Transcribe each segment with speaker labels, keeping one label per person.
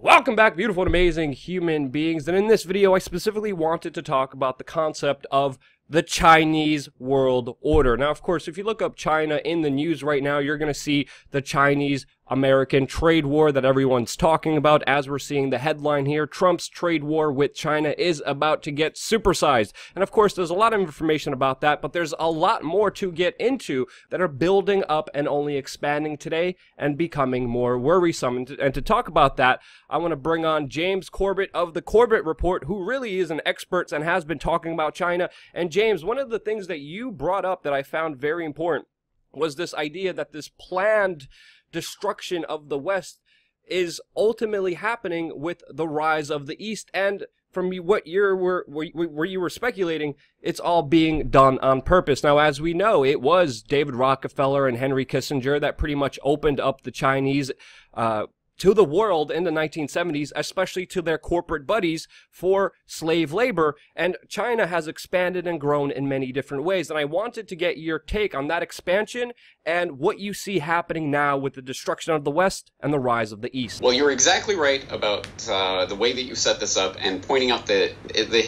Speaker 1: Welcome back, beautiful and amazing human beings. And in this video, I specifically wanted to talk about the concept of the Chinese world order. Now, of course, if you look up China in the news right now, you're going to see the Chinese-American trade war that everyone's talking about. As we're seeing the headline here, Trump's trade war with China is about to get supersized. And of course, there's a lot of information about that, but there's a lot more to get into that are building up and only expanding today and becoming more worrisome. And to talk about that, I want to bring on James Corbett of the Corbett Report, who really is an expert and has been talking about China. And James, one of the things that you brought up that I found very important was this idea that this planned destruction of the West is ultimately happening with the rise of the East. And from what you were speculating, it's all being done on purpose. Now, as we know, it was David Rockefeller and Henry Kissinger that pretty much opened up the Chinese to the world in the 1970s, especially to their corporate buddies for slave labor. And China has expanded and grown in many different ways. And I wanted to get your take on that expansion and what you see happening now with the destruction of the West and the rise of the East.
Speaker 2: Well, you're exactly right about the way that you set this up and pointing out the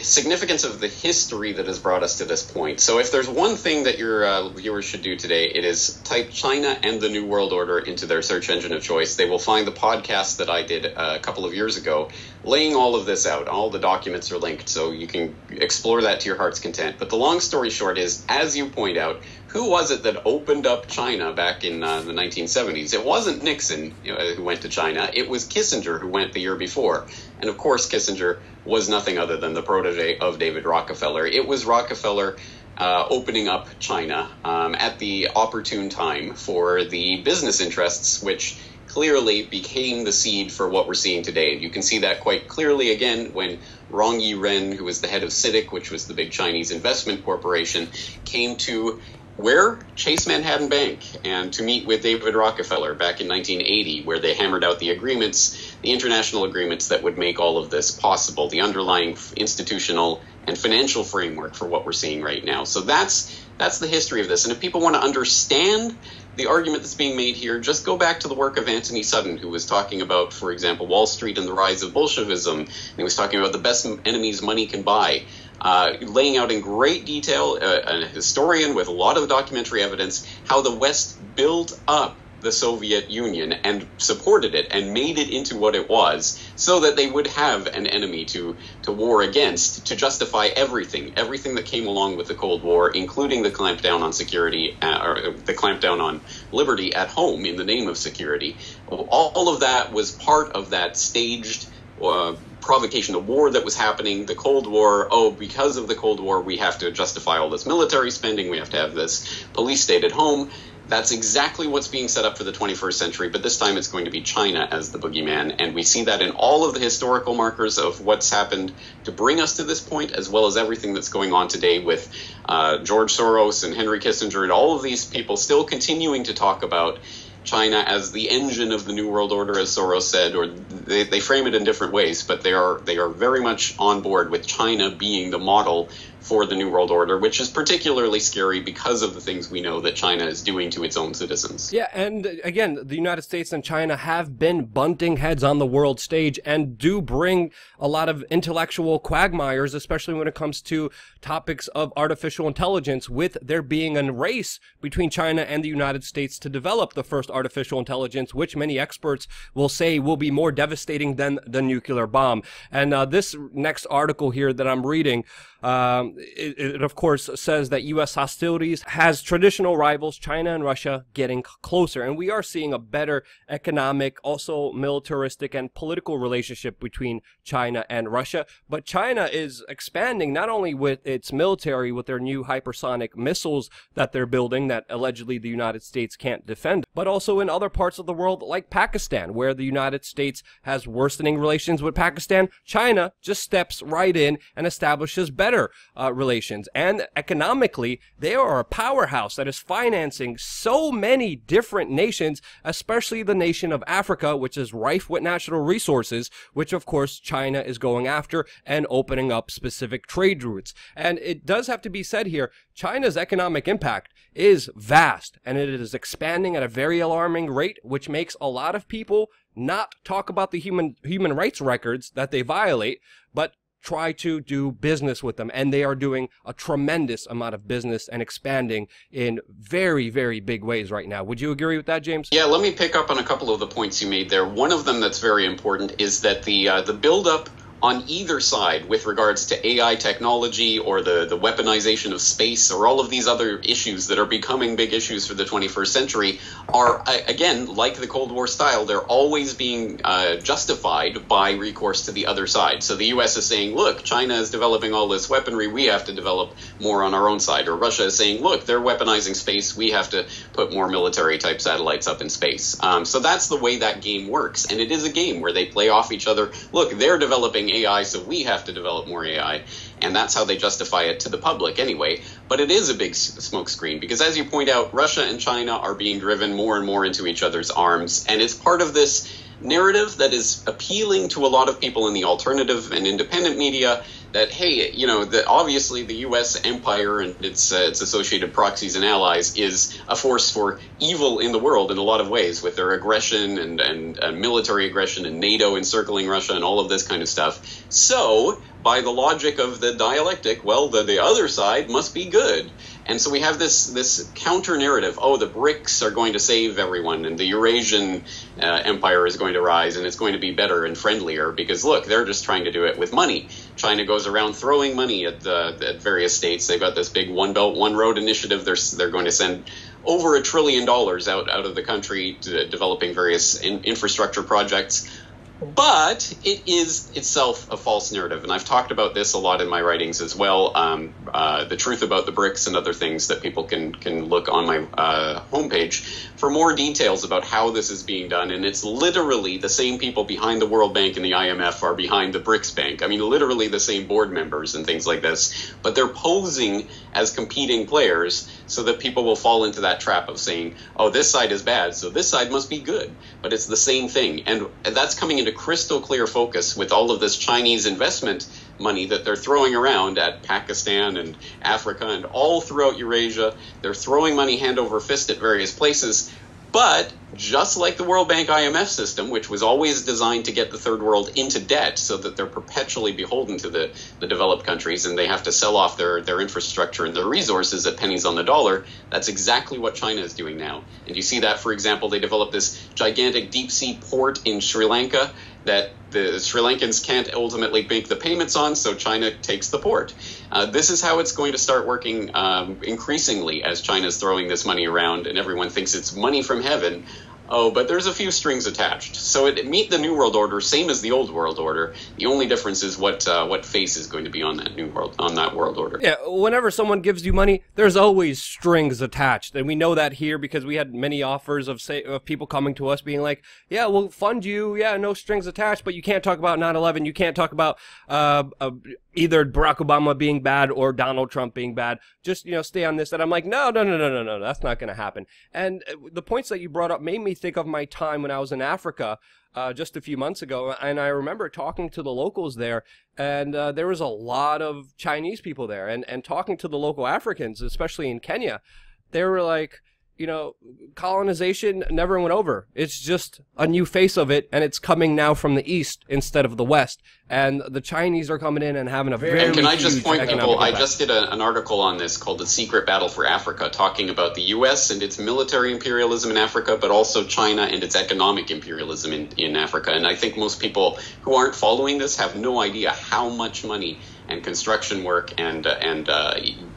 Speaker 2: significance of the history that has brought us to this point. So if there's one thing that your viewers should do today, it is type China and the New World Order into their search engine of choice. They will find the podcast that I did a couple of years ago, laying all of this out. All the documents are linked, so you can explore that to your heart's content. But the long story short is, as you point out, who was it that opened up China back in the 1970s? It wasn't Nixon who went to China. It was Kissinger who went the year before. And of course, Kissinger was nothing other than the protege of David Rockefeller. It was Rockefeller opening up China at the opportune time for the business interests, which clearly became the seed for what we're seeing today. And you can see that quite clearly again when Rong Yi-ren, who was the head of CITIC, which was the big Chinese investment corporation, came to where? Chase Manhattan Bank, and to meet with David Rockefeller back in 1980, where they hammered out the agreements, the international agreements that would make all of this possible, the underlying institutional and financial framework for what we're seeing right now. So that's the history of this. And if people want to understand the argument that's being made here, just go back to the work of Anthony Sutton, who was talking about, for example, Wall Street and the rise of Bolshevism. And he was talking about the best enemies money can buy. Laying out in great detail, a historian with a lot of documentary evidence, how the West built up the Soviet Union and supported it and made it into what it was so that they would have an enemy to war against, to justify everything that came along with the Cold War, including the clampdown on security, or the clampdown on liberty at home in the name of security. All of that was part of that staged provocation, the war that was happening, the Cold War. Oh, because of the Cold War, we have to justify all this military spending. We have to have this police state at home. That's exactly what's being set up for the 21st century, but this time it's going to be China as the boogeyman. And we see that in all of the historical markers of what's happened to bring us to this point, as well as everything that's going on today with George Soros and Henry Kissinger and all of these people still continuing to talk about China as the engine of the New World Order, as Soros said, or they frame it in different ways, but they are very much on board with China being the model for the New World Order, which is particularly scary because of the things we know that China is doing to its own citizens.
Speaker 1: Yeah, and again, the United States and China have been bunting heads on the world stage and do bring a lot of intellectual quagmires, especially when it comes to topics of artificial intelligence, with there being a race between China and the United States to develop the first artificial intelligence, which many experts will say will be more devastating than the nuclear bomb. And this next article here that I'm reading, it of course says that U.S. hostilities has traditional rivals, China and Russia, getting closer. And we are seeing a better economic, also militaristic and political relationship between China and Russia. But China is expanding not only with its military, with their new hypersonic missiles that they're building that allegedly the United States can't defend, but also in other parts of the world like Pakistan, where the United States has worsening relations with Pakistan. China just steps right in and establishes better relations. And economically, they are a powerhouse that is financing so many different nations, especially the nation of Africa, which is rife with natural resources, which of course China is going after and opening up specific trade routes. And it does have to be said here, China's economic impact is vast, and it is expanding at a very alarming rate, which makes a lot of people not talk about the human rights records that they violate, but try to do business with them. And they are doing a tremendous amount of business and expanding in very, very big ways right now. Would you agree with that, James?
Speaker 2: Yeah, let me pick up on a couple of the points you made there. One of them that's very important is that the buildup on either side with regards to AI technology or the weaponization of space or all of these other issues that are becoming big issues for the 21st century are, again, like the Cold War style, they're always being justified by recourse to the other side. So the U.S. is saying, look, China is developing all this weaponry, we have to develop more on our own side. Or Russia is saying, look, they're weaponizing space, we have to put more military-type satellites up in space. So that's the way that game works. And it is a game where they play off each other. Look, they're developing AI, so we have to develop more AI, and that's how they justify it to the public anyway. But it is a big smokescreen because, as you point out, Russia and China are being driven more and more into each other's arms, and it's part of this narrative that is appealing to a lot of people in the alternative and independent media that, hey, you know, that obviously the U.S. empire and its associated proxies and allies is a force for evil in the world in a lot of ways with their aggression and military aggression and NATO encircling Russia and all of this kind of stuff. So, by the logic of the dialectic, well, the other side must be good. And so we have this counter-narrative, oh, the BRICS are going to save everyone, and the Eurasian empire is going to rise, and it's going to be better and friendlier, because, look, they're just trying to do it with money. China goes around throwing money at various states. They've got this big One Belt, One Road initiative. They're going to send over $1 trillion out of the country to developing various infrastructure projects. But it is itself a false narrative, and I've talked about this a lot in my writings as well. The truth about the BRICS and other things that people can look on my homepage for more details about how this is being done. And it's literally the same people behind the World Bank and the IMF are behind the BRICS Bank. I mean, literally the same board members and things like this. But they're posing as competing players so that people will fall into that trap of saying, oh, this side is bad, so this side must be good. But it's the same thing. And that's coming into crystal clear focus with all of this Chinese investment money that they're throwing around at Pakistan and Africa and all throughout Eurasia. They're throwing money hand over fist at various places. But just like the World Bank IMF system, which was always designed to get the third world into debt so that they're perpetually beholden to the developed countries and they have to sell off their infrastructure and their resources at pennies on the dollar, that's exactly what China is doing now. And you see that, for example, they developed this gigantic deep-sea port in Sri Lanka that the Sri Lankans can't ultimately make the payments on, so China takes the port. This is how it's going to start working increasingly as China's throwing this money around and everyone thinks it's money from heaven. Oh, but there's a few strings attached. So it meet the New World Order, same as the Old World Order. The only difference is what face is going to be on that World Order.
Speaker 1: Yeah, whenever someone gives you money, there's always strings attached, and we know that here because we had many offers of people coming to us being like, "Yeah, we'll fund you. Yeah, no strings attached, but you can't talk about 9/11. You can't talk about either Barack Obama being bad or Donald Trump being bad. Just, you know, stay on this." And I'm like, no, that's not going to happen. And the points that you brought up made me think of my time when I was in Africa just a few months ago. And I remember talking to the locals there, and there was a lot of Chinese people there. And talking to the local Africans, especially in Kenya, they were like, you know, colonization never went over. It's just a new face of it, and it's coming now from the east instead of the west. And the Chinese are coming in and having a very
Speaker 2: And can I just
Speaker 1: huge
Speaker 2: point
Speaker 1: economic
Speaker 2: people, I
Speaker 1: impact.
Speaker 2: just did an article on this called The Secret Battle for Africa, talking about the U.S. and its military imperialism in Africa, but also China and its economic imperialism in Africa. And I think most people who aren't following this have no idea how much money and construction work and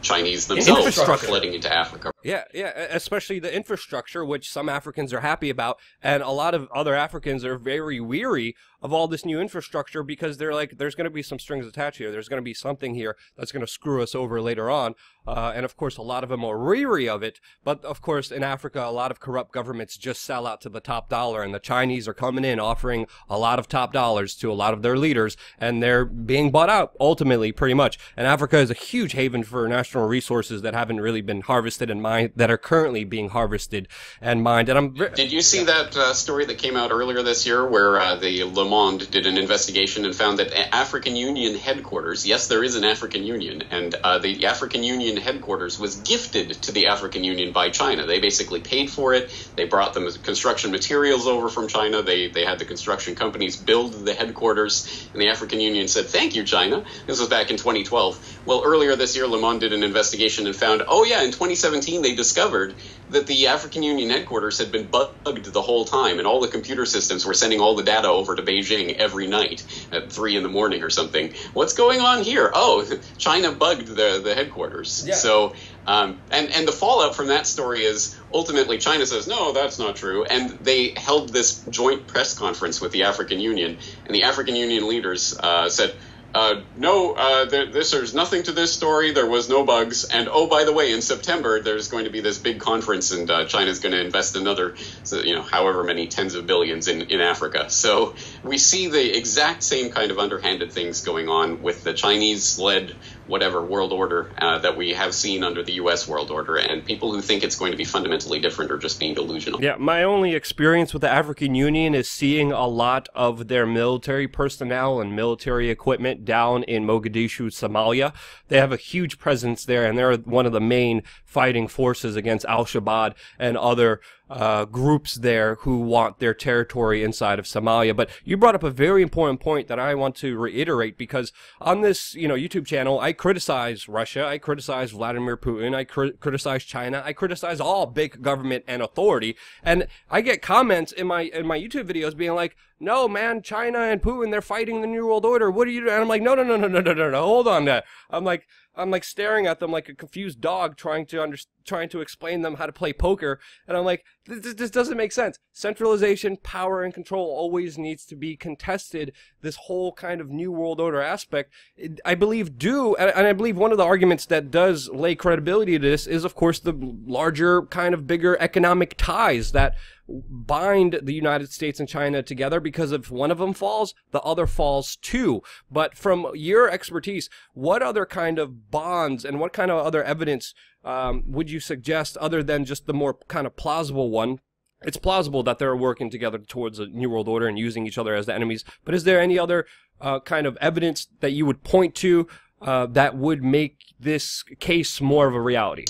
Speaker 2: Chinese themselves are flooding into Africa.
Speaker 1: Yeah, especially the infrastructure, which some Africans are happy about, and a lot of other Africans are very weary of all this new infrastructure because they're like, there's going to be some strings attached here. There's going to be something here that's going to screw us over later on. And of course, a lot of them are weary of it. But of course, in Africa, a lot of corrupt governments just sell out to the top dollar, and the Chinese are coming in offering a lot of top dollars to a lot of their leaders, and they're being bought out ultimately, pretty much. And Africa is a huge haven for national resources that haven't really been harvested and mined, that are currently being harvested and mined. And
Speaker 2: did you see that story that came out earlier this year where the Le Monde did an investigation and found that African Union headquarters, yes, there is an African Union, and the African Union headquarters was gifted to the African Union by China. They basically paid for it. They brought them construction materials over from China. They had the construction companies build the headquarters, and the African Union said, "Thank you, China." This was back in 2012. Well, earlier this year, Le Monde did an investigation and found, oh yeah, in 2017 they discovered that the African Union headquarters had been bugged the whole time, and all the computer systems were sending all the data over to Beijing every night at 3 in the morning or something. What's going on here? Oh, China bugged the headquarters. Yeah. So, and the fallout from that story is ultimately China says, no, that's not true. And they held this joint press conference with the African Union, and the African Union leaders said, no, there's nothing to this story. There was no bugs. And oh, by the way, in September, there's going to be this big conference, and China's going to invest another, however many tens of billions in Africa. So we see the exact same kind of underhanded things going on with the Chinese-led whatever world order that we have seen under the U.S. world order. And people who think it's going to be fundamentally different are just being delusional.
Speaker 1: Yeah, my only experience with the African Union is seeing a lot of their military personnel and military equipment down in Mogadishu, Somalia. They have a huge presence there, and they're one of the main fighting forces against Al-Shabaab and other groups there who want their territory inside of Somalia. But you brought up a very important point that I want to reiterate, because on this, YouTube channel, I criticize Russia, I criticize Vladimir Putin, I criticize China, I criticize all big government and authority, and I get comments in my YouTube videos being like, no, man, China and Putin, they're fighting the New World Order. What are you doing? And I'm like, no, hold on there. I'm like staring at them like a confused dog trying to explain them how to play poker. And I'm like, this doesn't make sense. Centralization, power, and control always needs to be contested. This whole kind of New World Order aspect, I believe, and I believe one of the arguments that does lay credibility to this is, of course, the larger, kind of bigger economic ties that bind the United States and China together, because if one of them falls, the other falls too. But from your expertise, what other kind of bonds and what kind of other evidence would you suggest, other than just the more kind of plausible one? It's plausible that they're working together towards a New World Order and using each other as the enemies, but is there any other kind of evidence that you would point to that would make this case more of a reality?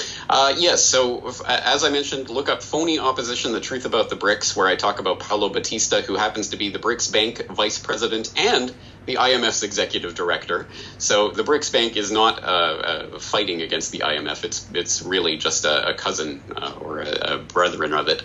Speaker 2: Yes. So, as I mentioned, look up Phony Opposition, The Truth About the BRICS, where I talk about Paulo Batista, who happens to be the BRICS Bank vice president and the IMF's executive director. So the BRICS Bank is not fighting against the IMF. It's really just a cousin or a brethren of it.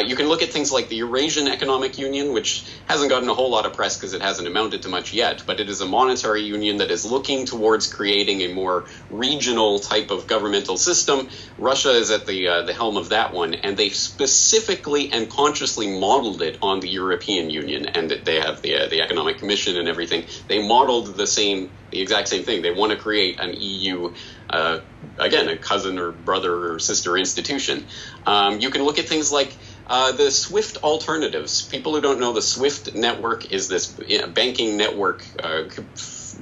Speaker 2: You can look at things like the Eurasian Economic Union, which hasn't gotten a whole lot of press because it hasn't amounted to much yet, but it is a monetary union that is looking towards creating a more regional type of governmental system. Russia is at the helm of that one, and they specifically and consciously modeled it on the European Union, and they have the Economic Commission and everything. They modeled the exact same thing. They want to create an EU, again, a cousin or brother or sister institution. You can look at things like the SWIFT alternatives. People who don't know, the SWIFT network is this banking network.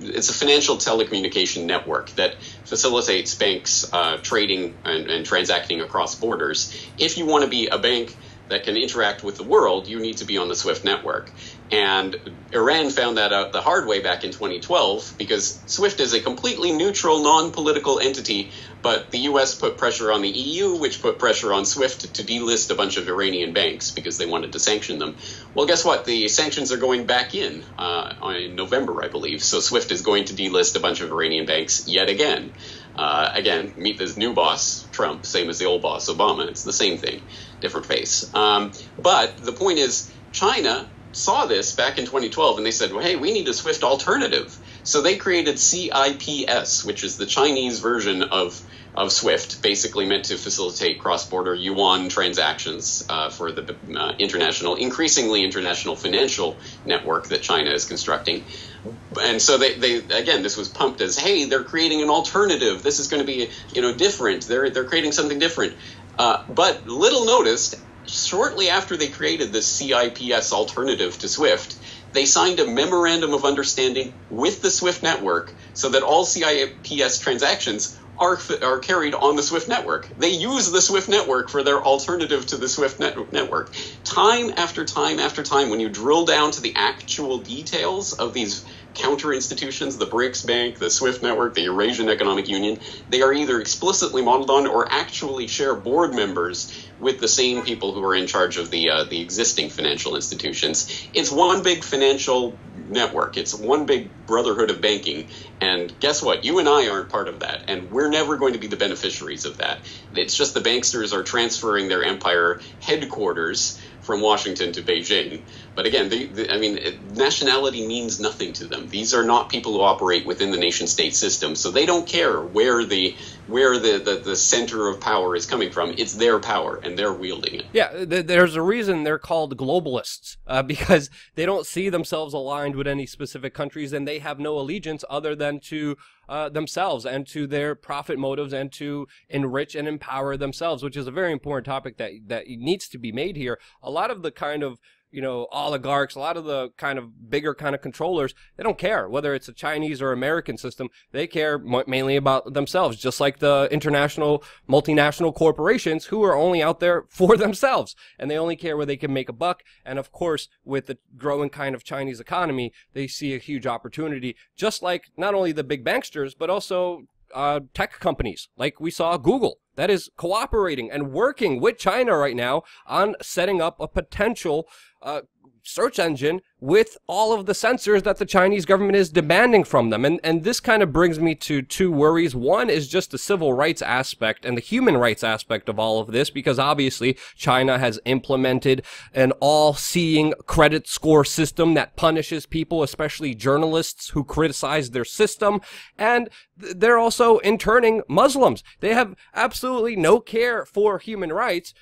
Speaker 2: It's a financial telecommunication network that facilitates banks trading and transacting across borders. If you want to be a bank that can interact with the world, you need to be on the SWIFT network. And Iran found that out the hard way back in 2012, because SWIFT is a completely neutral, non-political entity, but the U.S. put pressure on the EU, which put pressure on SWIFT to delist a bunch of Iranian banks because they wanted to sanction them. Well, guess what? The sanctions are going back in November, I believe. So SWIFT is going to delist a bunch of Iranian banks yet again. Again, meet this new boss, Trump, same as the old boss, Obama. It's the same thing, different face. But the point is, China saw this back in 2012, and they said, well, hey, we need a SWIFT alternative. So they created CIPS, which is the Chinese version of SWIFT, basically meant to facilitate cross-border yuan transactions for the increasingly international financial network that China is constructing. And so they again, this was pumped as, hey, they're creating an alternative. This is going to be, different. They're creating something different. But little noticed, shortly after they created this CIPS alternative to SWIFT, they signed a memorandum of understanding with the SWIFT network so that all CIPS transactions are carried on the SWIFT network. They use the SWIFT network for their alternative to the SWIFT network. Time after time after time, when you drill down to the actual details of these counter institutions, the BRICS Bank, the SWIFT network, the Eurasian Economic Union, they are either explicitly modeled on or actually share board members with the same people who are in charge of the existing financial institutions. It's one big financial network. It's one big brotherhood of banking. And guess what? You and I aren't part of that. And we're never going to be the beneficiaries of that. It's just the banksters are transferring their empire headquarters from Washington to Beijing. But again, nationality means nothing to them. These are not people who operate within the nation-state system, so they don't care where the center of power is coming from. It's their power, and they're wielding it.
Speaker 1: Yeah, there's a reason they're called globalists, because they don't see themselves aligned with any specific countries, and they have no allegiance other than to themselves and to their profit motives and to enrich and empower themselves, which is a very important topic that needs to be made here. A lot of the kind of oligarchs, a lot of the kind of bigger kind of controllers, they don't care whether it's a Chinese or American system. They care mainly about themselves, just like the international, multinational corporations who are only out there for themselves. And they only care where they can make a buck. And of course, with the growing kind of Chinese economy, they see a huge opportunity, just like not only the big banksters, but also tech companies, like we saw Google, that is cooperating and working with China right now on setting up a potential search engine with all of the censors that the Chinese government is demanding from them. And this kind of brings me to two worries. One is just the civil rights aspect and the human rights aspect of all of this, because obviously China has implemented an all-seeing credit score system that punishes people, especially journalists who criticize their system. And they're also interning Muslims. They have absolutely no care for human rights.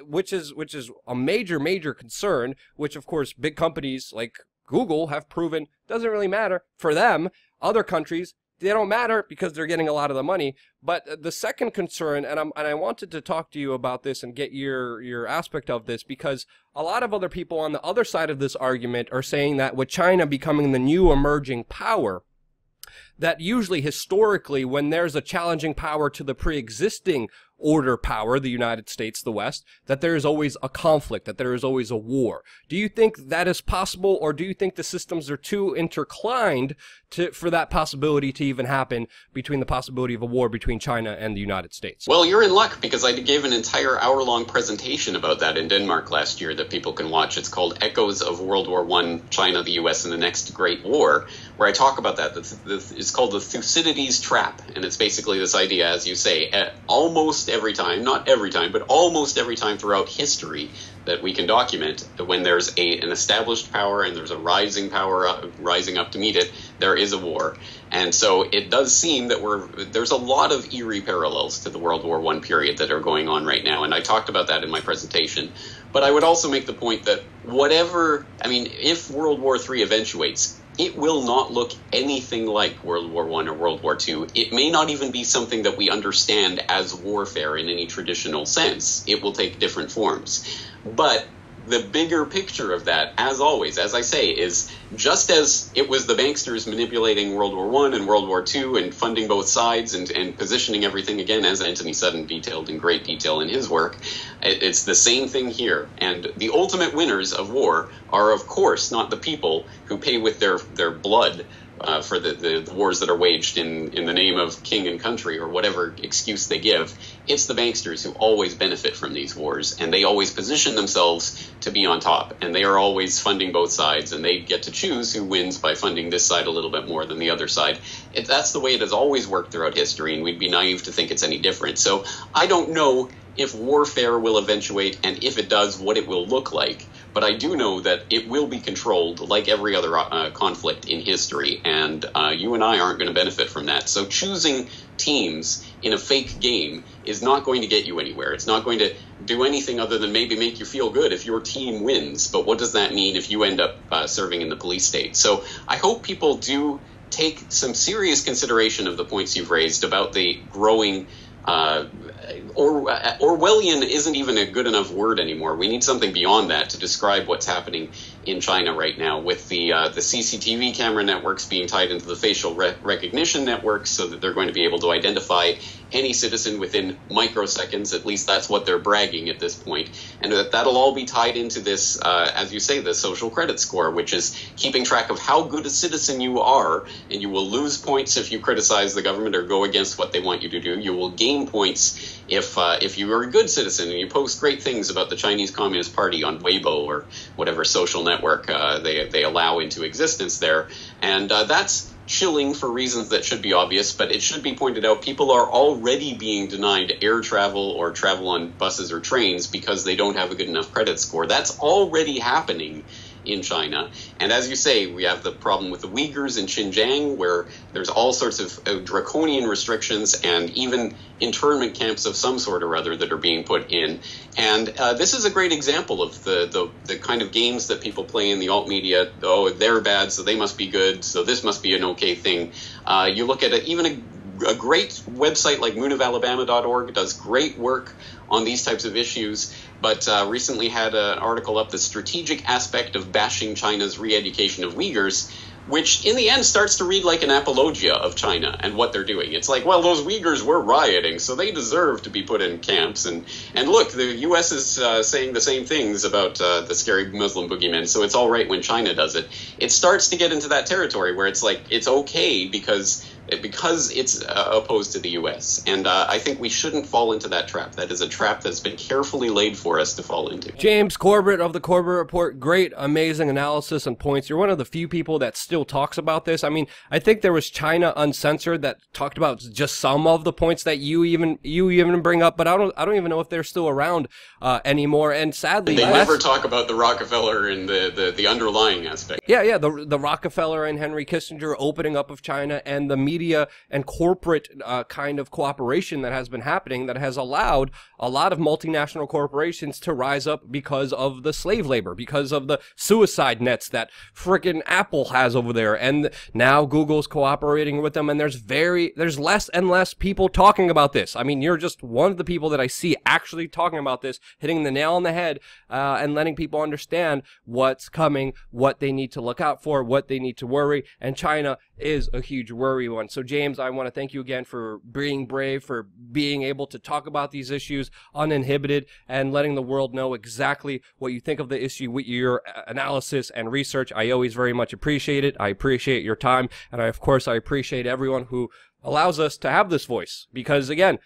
Speaker 1: Which is a major concern, which of course big companies like Google have proven doesn't really matter for them. Other countries, they don't matter because they're getting a lot of the money. But the second concern, and I wanted to talk to you about this and get your aspect of this, because a lot of other people on the other side of this argument are saying that with China becoming the new emerging power, that usually historically when there's a challenging power to the pre-existing order power, the United States, the West, that there is always a conflict, that there is always a war. Do you think that is possible, or do you think the systems are too intertwined for that possibility to even happen, between the possibility of a war between China and the United States?
Speaker 2: Well, you're in luck, because I gave an entire hour-long presentation about that in Denmark last year that people can watch. It's called Echoes of World War I, China, the U.S., and the Next Great War, where I talk about that. It's called the Thucydides Trap, and it's basically this idea, as you say, almost every time, not every time, but almost every time throughout history that we can document, when there's an established power and there's a rising power rising up to meet it, there is a war. And so it does seem that there's a lot of eerie parallels to the World War I period that are going on right now, and I talked about that in my presentation. But I would also make the point that if World War III eventuates, it will not look anything like World War I or World War II. It may not even be something that we understand as warfare in any traditional sense. It will take different forms. But the bigger picture of that, as always, as I say, is just as it was the banksters manipulating World War I and World War II and funding both sides and positioning everything, again, as Anthony Sutton detailed in great detail in his work, it's the same thing here. And the ultimate winners of war are, of course, not the people who pay with their blood for the wars that are waged in the name of king and country or whatever excuse they give. It's the banksters who always benefit from these wars, and they always position themselves to be on top, and they are always funding both sides, and they get to choose who wins by funding this side a little bit more than the other side. That's the way it has always worked throughout history, and we'd be naive to think it's any different. So I don't know if warfare will eventuate, and if it does, what it will look like. But I do know that it will be controlled like every other conflict in history, and you and I aren't going to benefit from that. So choosing teams in a fake game is not going to get you anywhere. It's not going to do anything other than maybe make you feel good if your team wins. But what does that mean if you end up serving in the police state? So I hope people do take some serious consideration of the points you've raised about the growing Orwellian isn't even a good enough word anymore. We need something beyond that to describe what's happening in China right now, with the CCTV camera networks being tied into the facial recognition networks, so that they're going to be able to identify any citizen within microseconds. At least that's what they're bragging at this point. And that'll all be tied into this, as you say, the social credit score, which is keeping track of how good a citizen you are. And you will lose points if you criticize the government or go against what they want you to do. You will gain points if you are a good citizen and you post great things about the Chinese Communist Party on Weibo or whatever social network they allow into existence there. And that's chilling for reasons that should be obvious, but it should be pointed out people are already being denied air travel or travel on buses or trains because they don't have a good enough credit score. That's already happening in China. And as you say, we have the problem with the Uyghurs in Xinjiang, where there's all sorts of draconian restrictions and even internment camps of some sort or other that are being put in. And this is a great example of the kind of games that people play in the alt media. Oh, they're bad, so they must be good, so this must be an okay thing. You look at even a great website like moonofalabama.org does great work on these types of issues, but recently had an article up, The Strategic Aspect of Bashing China's Re-Education of Uyghurs, which in the end starts to read like an apologia of China and what they're doing. It's like, well, those Uyghurs were rioting, so they deserve to be put in camps. And look, the U.S. is saying the same things about the scary Muslim boogeymen, so it's all right when China does it. It starts to get into that territory where it's like, it's okay because it's opposed to the U.S. And I think we shouldn't fall into that trap. That is a trap that's been carefully laid for us to fall into.
Speaker 1: James Corbett of the Corbett Report, great, amazing analysis and points. You're one of the few people that still talks about this. I mean, I think there was China Uncensored that talked about just some of the points that you even bring up, but I don't even know if they're still around anymore. And sadly,
Speaker 2: they never talk about the Rockefeller and the underlying aspect.
Speaker 1: Yeah, the Rockefeller and Henry Kissinger opening up of China and the media and corporate kind of cooperation that has been happening that has allowed a lot of multinational corporations to rise up because of the slave labor, because of the suicide nets that frickin' Apple has over there, and now Google's cooperating with them, and there's less and less people talking about this. I mean, you're just one of the people that I see actually talking about this, hitting the nail on the head, and letting people understand what's coming, what they need to look out for, what they need to worry, and China is a huge worry one. So James, I want to thank you again for being brave, for being able to talk about these issues uninhibited and letting the world know exactly what you think of the issue with your analysis and research. I always very much appreciate it. I appreciate your time, and of course I appreciate everyone who allows us to have this voice, because again,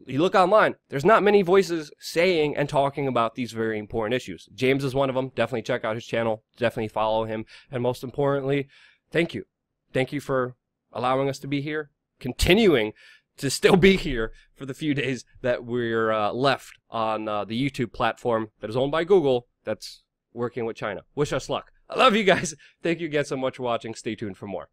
Speaker 1: you look online, there's not many voices saying and talking about these very important issues. James is one of them. Definitely check out his channel, definitely follow him, and most importantly, thank you. Thank you for allowing us to be here, continuing to still be here for the few days that we're left on the YouTube platform that is owned by Google that's working with China. Wish us luck. I love you guys. Thank you again so much for watching. Stay tuned for more.